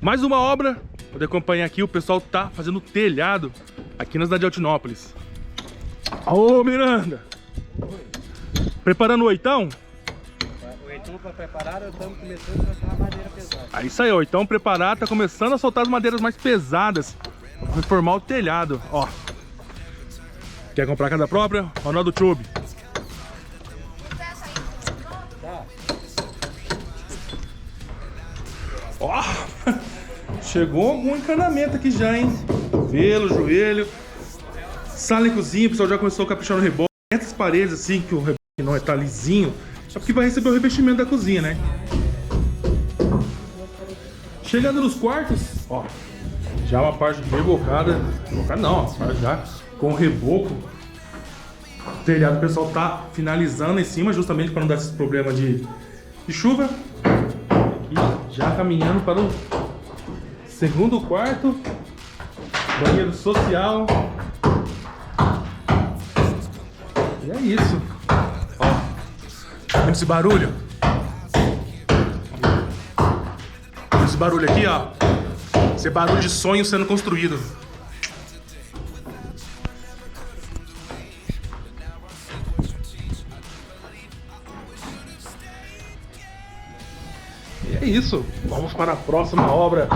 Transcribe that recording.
Mais uma obra. Pode acompanhar aqui, o pessoal tá fazendo telhado aqui na cidade de Altinópolis. Ô, Miranda! Preparando o oitão? O oitão para preparar, estamos começando a soltar a madeira pesada. É isso aí, ó. Então preparado, tá começando a soltar as madeiras mais pesadas pra reformar o telhado, ó. Quer comprar casa própria? Ó, nó do Tube. Ó, chegou algum encanamento aqui já, hein? Cotovelo, joelho. Sala e cozinha, o pessoal já começou a caprichar no reboque. Essas paredes assim, que o reboque não tá lisinho, é porque vai receber o revestimento da cozinha, né? Chegando nos quartos, ó, já uma parte rebocada. Rebocada não, ó, já com o reboco. O telhado o pessoal tá finalizando em cima, justamente para não dar esses problemas de chuva. Aqui, já caminhando para o segundo quarto. Banheiro social. E é isso. Ó, vendo esse barulho? Esse barulho aqui, ó. Esse é barulho de sonho sendo construído. E é isso. Vamos para a próxima obra.